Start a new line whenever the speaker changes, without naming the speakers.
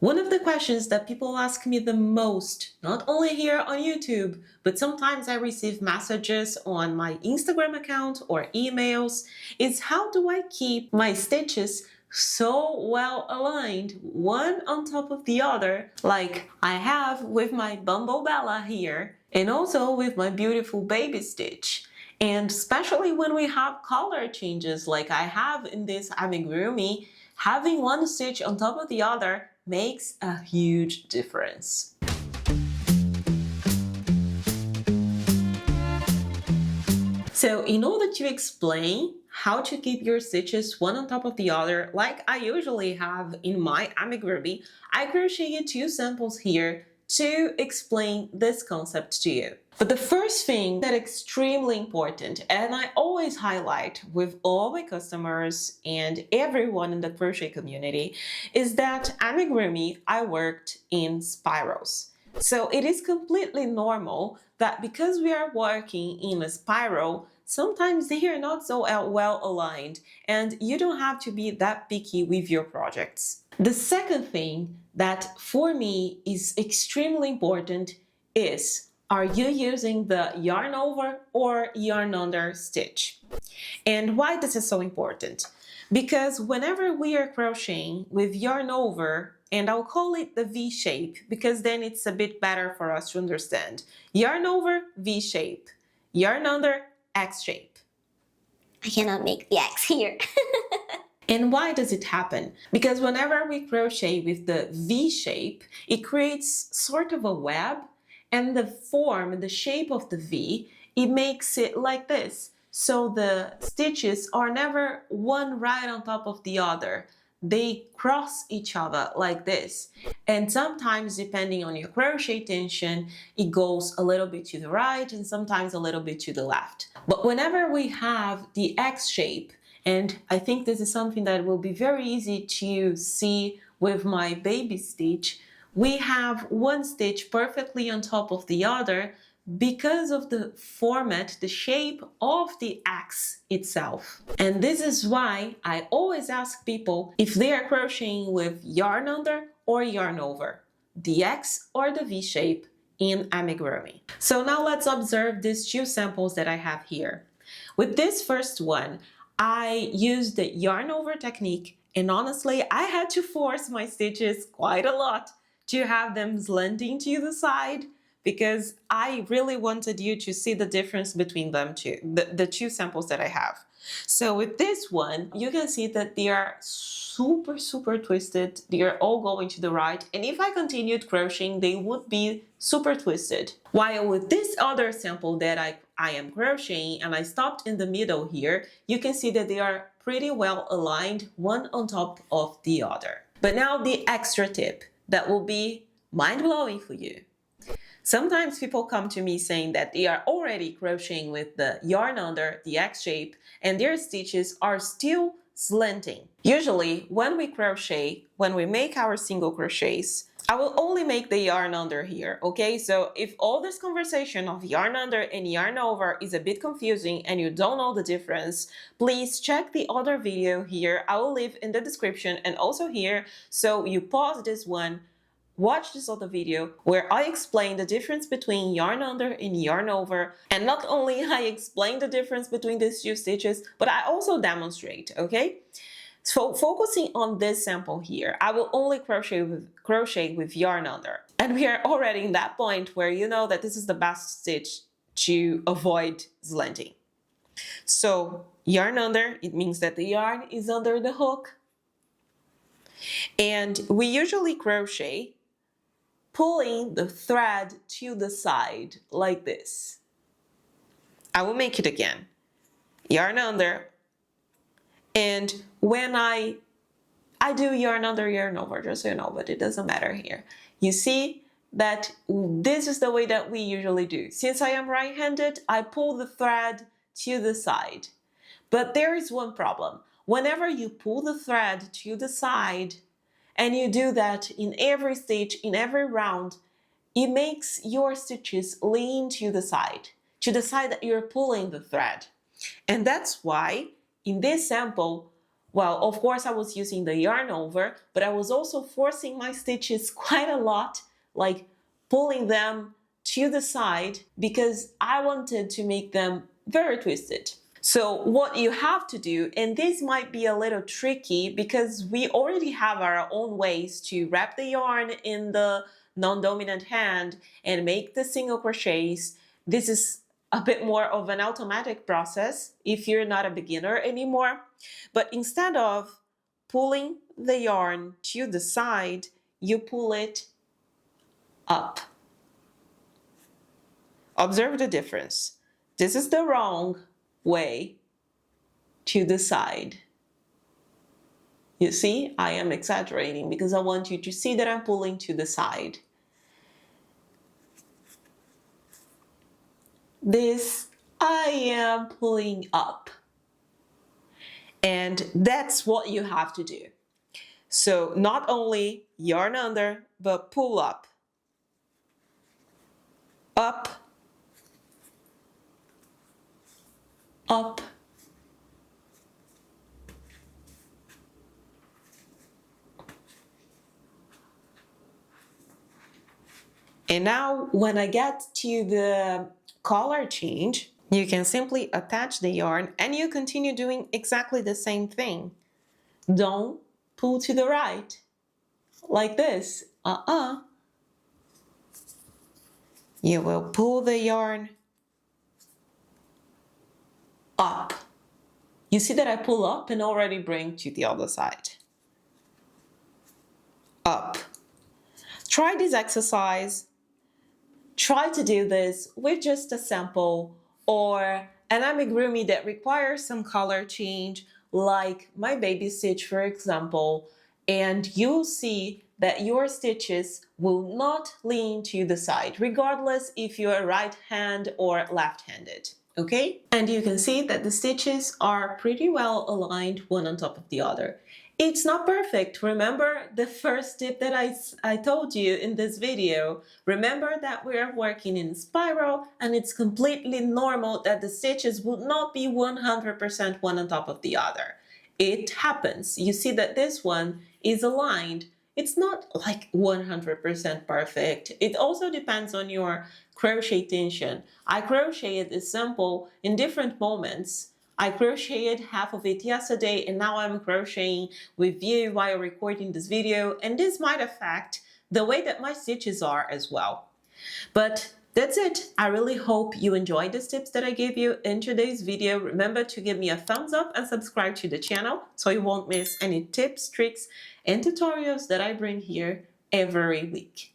One of the questions that people ask me the most, not only here on YouTube, but sometimes I receive messages on my Instagram account or emails, is how do I keep my stitches so well aligned, one on top of the other, like I have with my Bumble Bella here, and also with my beautiful baby stitch. And especially when we have color changes like I have in this Amigurumi, having one stitch on top of the other makes a huge difference. So in order to explain how to keep your stitches one on top of the other, like I usually have in my amigurumi, I crocheted 2 samples here to explain this concept to you. But the first thing that's extremely important, and I always highlight with all my customers and everyone in the crochet community, is that amigurumi I worked in spirals. So it is completely normal that because we are working in a spiral, sometimes they are not so well aligned, and you don't have to be that picky with your projects. The second thing that for me is extremely important is, are you using the yarn over or yarn under stitch? And why this is so important? Because whenever we are crocheting with yarn over, and I'll call it the V shape because then it's a bit better for us to understand. Yarn over, V shape. Yarn under, X shape.
I cannot make the X here.
And why does it happen? Because whenever we crochet with the V shape, it creates sort of a web, and the form, the shape of the V, it makes it like this. So the stitches are never one right on top of the other. They cross each other like this. And sometimes, depending on your crochet tension, it goes a little bit to the right and sometimes a little bit to the left. But whenever we have the X shape, and I think this is something that will be very easy to see with my baby stitch, we have one stitch perfectly on top of the other because of the format, the shape of the X itself. And this is why I always ask people if they are crocheting with yarn under or yarn over, the X or the V shape in amigurumi. So now let's observe these 2 samples that I have here. With this first one, I used the yarn over technique, and honestly, I had to force my stitches quite a lot to have them slanting to the side, because I really wanted you to see the difference between them two, the 2 samples that I have. So with this one, you can see that they are super twisted. They are all going to the right. And if I continued crocheting, they would be super twisted. While with this other sample that I am crocheting, and I stopped in the middle here, you can see that they are pretty well aligned, one on top of the other. But now the extra tip that will be mind-blowing for you. Sometimes people come to me saying that they are already crocheting with the yarn under, the X shape, and their stitches are still slanting. Usually, when we crochet, when we make our single crochets, I will only make the yarn under here, okay? So if all this conversation of yarn under and yarn over is a bit confusing and you don't know the difference, please check the other video here. I will leave in the description and also here, so you pause this one, watch this other video where I explain the difference between yarn under and yarn over. And not only I explain the difference between these 2 stitches, but I also demonstrate, okay? So focusing on this sample here, I will only crochet with yarn under. And we are already in that point where you know that this is the best stitch to avoid slanting. So yarn under, it means that the yarn is under the hook. And we usually crochet pulling the thread to the side like this. I will make it again. Yarn under, and when I do yarn under, yarn over, just so you know, but it doesn't matter here. You see that this is the way that we usually do. Since I am right-handed, I pull the thread to the side. But there is one problem. Whenever you pull the thread to the side, and you do that in every stitch, in every round, it makes your stitches lean to the side that you're pulling the thread. And that's why in this sample, Well, of course I was using the yarn over, but I was also forcing my stitches quite a lot, like pulling them to the side because I wanted to make them very twisted. So what you have to do, and this might be a little tricky because we already have our own ways to wrap the yarn in the non-dominant hand and make the single crochets. This is a bit more of an automatic process if you're not a beginner anymore. But instead of pulling the yarn to the side, you pull it up. Observe the difference. This is the wrong way, to the side. You see, I am exaggerating because I want you to see that I'm pulling to the side. This, I am pulling up. And that's what you have to do. So not only yarn under, but pull up. Up. Up. And now when I get to the color change, you can simply attach the yarn and you continue doing exactly the same thing. Don't pull to the right, like this. You will pull the yarn up. You see that I pull up and already bring to the other side. Up. Try this exercise. Try to do this with just a sample or an amigurumi that requires some color change, like my baby stitch, for example, and you'll see that your stitches will not lean to the side, regardless if you're right hand or left-handed. Okay? And you can see that the stitches are pretty well aligned one on top of the other. It's not perfect. Remember the first tip that I told you in this video. Remember that we're working in spiral and it's completely normal that the stitches would not be 100% one on top of the other. It happens. You see that this one is aligned. It's not like 100% perfect. It also depends on your crochet tension. I crocheted this simple in different moments. I crocheted half of it yesterday and now I'm crocheting with you while recording this video, and this might affect the way that my stitches are as well. But that's it. I really hope you enjoyed the tips that I gave you in today's video. Remember to give me a thumbs up and subscribe to the channel so you won't miss any tips, tricks, and tutorials that I bring here every week.